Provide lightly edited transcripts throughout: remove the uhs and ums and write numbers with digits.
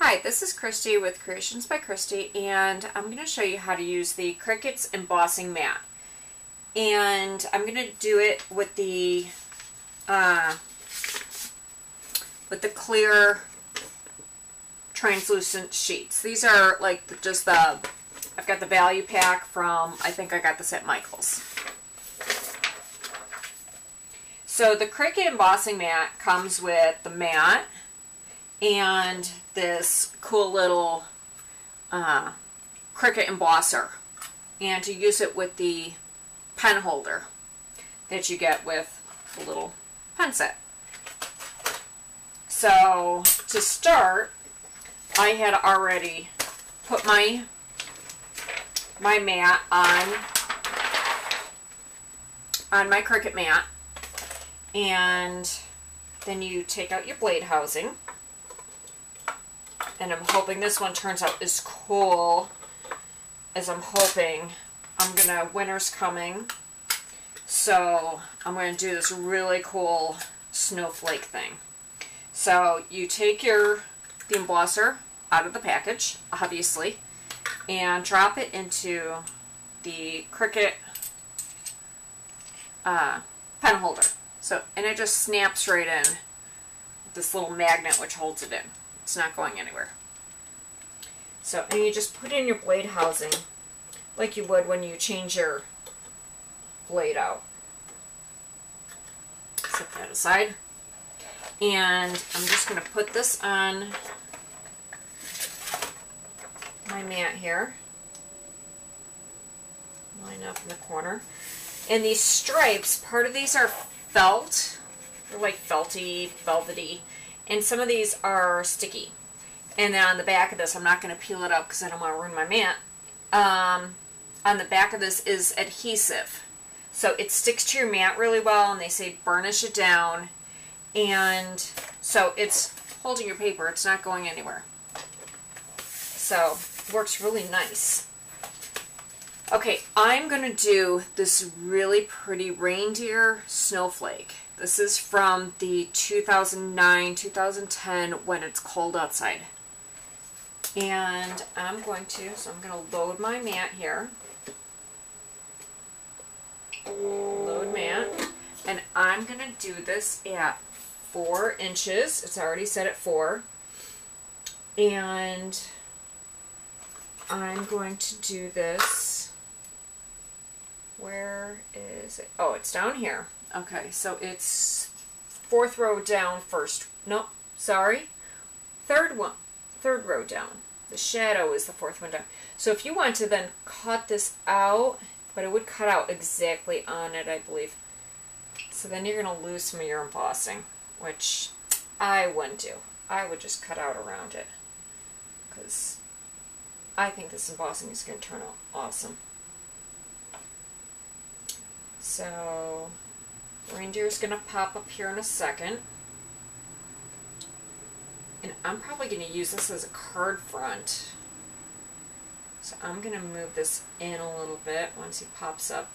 Hi, this is Christy with Creations by Christy, and I'm going to show you how to use the Cri-Kits embossing mat. And I'm going to do it with the clear translucent sheets. These are like just the, I've got the value pack from, I think I got this at Michael's. So the Cri-Kit embossing mat comes with the mat and this cool little Cricut embosser, and to use it with the pen holder that you get with the little pen set. So to start, I had already put my mat on my Cricut mat, and then you take out your blade housing. And I'm hoping this one turns out as cool as I'm hoping. Winter's coming, so I'm going to do this really cool snowflake thing. So you take the embosser out of the package, obviously, and drop it into the Cricut pen holder. And it just snaps right in with this little magnet which holds it in. It's not going anywhere. So, and you just put in your blade housing like you would when you change your blade out. Set that aside. And I'm just going to put this on my mat here. Line up in the corner. And these stripes, part of these are felt. They're like felty, velvety. And some of these are sticky. And then on the back of this, I'm not going to peel it up because I don't want to ruin my mat. On the back of this is adhesive. So it sticks to your mat really well, and they say burnish it down. And so it's holding your paper. It's not going anywhere. So it works really nice. Okay, I'm going to do this really pretty reindeer snowflake. This is from the 2009-2010 When It's Cold Outside. And I'm going to load my mat here. Load mat. And I'm going to do this at 4 inches. It's already set at 4. And I'm going to do this. Where is it? Oh, it's down here. Okay, so it's 4th row down first. Nope, sorry. Third row down. The shadow is the 4th one down. So if you want to then cut this out, but it would cut out exactly on it, I believe. So then you're going to lose some of your embossing, which I wouldn't do. I would just cut out around it, because I think this embossing is going to turn out awesome. So reindeer's going to pop up here in a second. And I'm probably going to use this as a card front. So I'm going to move this in a little bit once he pops up.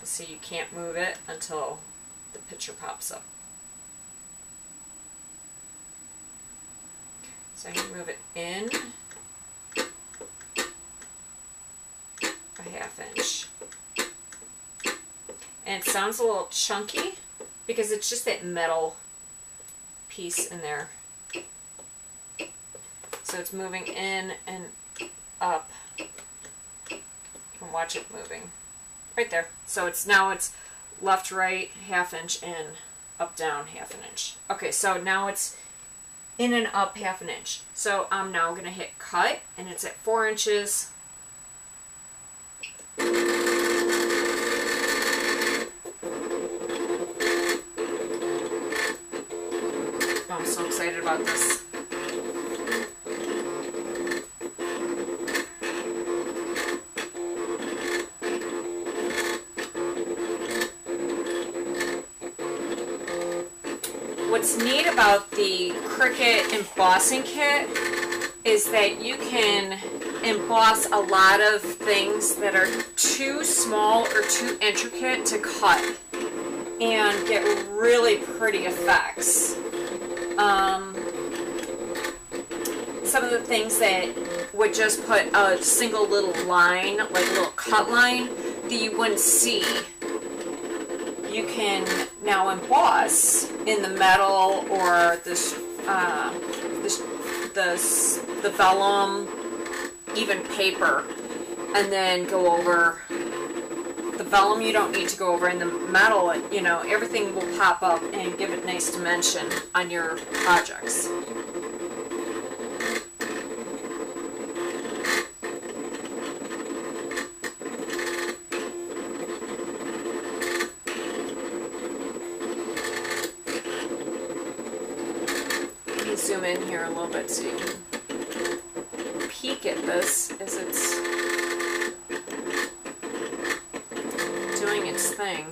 So you can't move it until the picture pops up. So I'm going to move it in a 1/2 inch. And it sounds a little chunky because it's just that metal piece in there. So it's moving in and up. You can watch it moving. Right there. So now it's left, right, 1/2 inch, and up, down, 1/2 inch. Okay, so now it's in and up 1/2 inch. So I'm now going to hit cut, and it's at 4 inches. I'm so excited about this. What's neat about the Cricut embossing kit is that you can emboss a lot of things that are too small or too intricate to cut and get really pretty effects. some of the things that would just put a single little line, like a little cut line, that you wouldn't see, you can now emboss in the metal or the vellum, even paper, and then go over the vellum. You don't need to go over in the metal. You know, everything will pop up and give it nice dimension on your projects. Let me zoom in here a little bit so you can peek at this as it's doing its thing.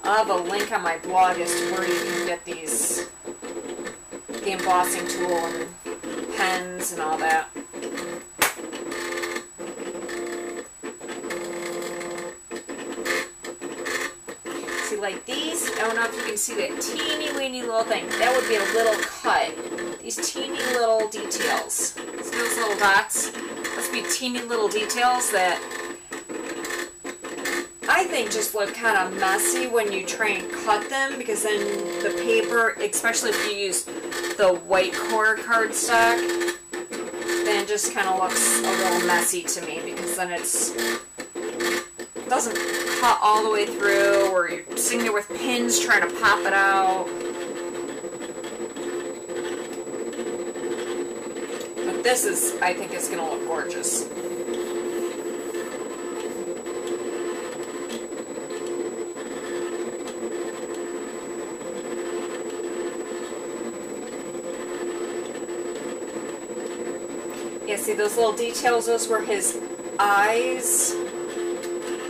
I'll have a link on my blog as to where you can get these, the embossing tool and pens and all that. See, like these, I don't know if you can see that teeny weeny little thing. That would be a little cut. These teeny little details. See those little dots? Must be teeny little details that I think just look kind of messy when you try and cut them, because then the paper, especially if you use the white core cardstock, then it just kind of looks a little messy to me, because then it doesn't cut all the way through, or you're sitting there with pins trying to pop it out. But this is, I think, is going to look gorgeous. Yeah, see those little details? Those were his eyes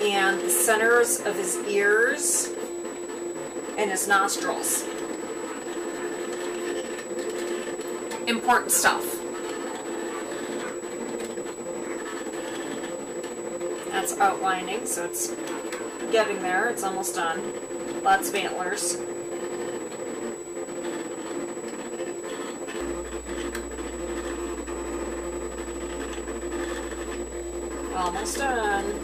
and the centers of his ears and his nostrils. Important stuff. That's outlining, so it's getting there. It's almost done. Lots of antlers. Almost done.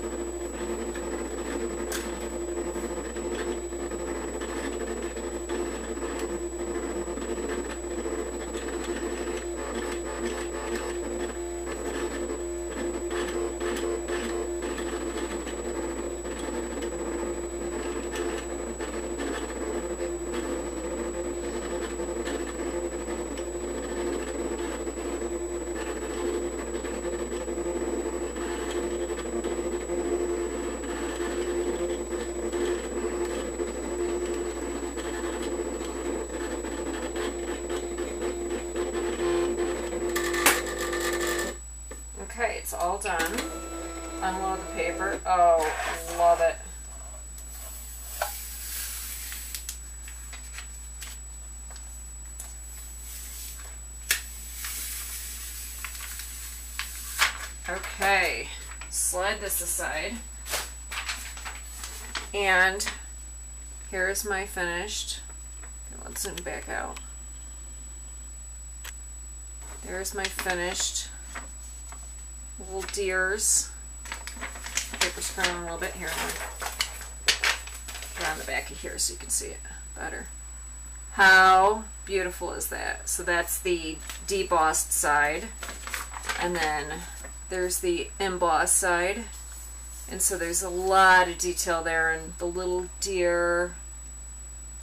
Okay, it's all done. Unload the paper. Oh, love it. Okay, slide this aside. And here's my finished. Okay, let's zoom back out. There's my finished little deers. Paper's curling a little bit here. Around the back of here so you can see it better. How beautiful is that? So that's the debossed side, and then there's the embossed side, and so there's a lot of detail there, and the little deer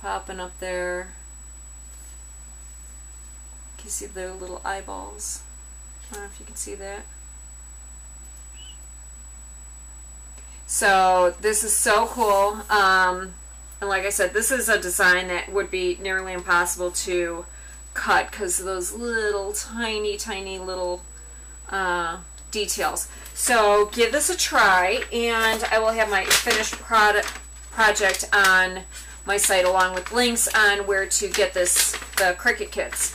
popping up there. Can you see the little eyeballs? I don't know if you can see that. So this is so cool, and like I said, this is a design that would be nearly impossible to cut because of those little tiny little details. So give this a try, and I will have my finished project on my site along with links on where to get the Cricut kits.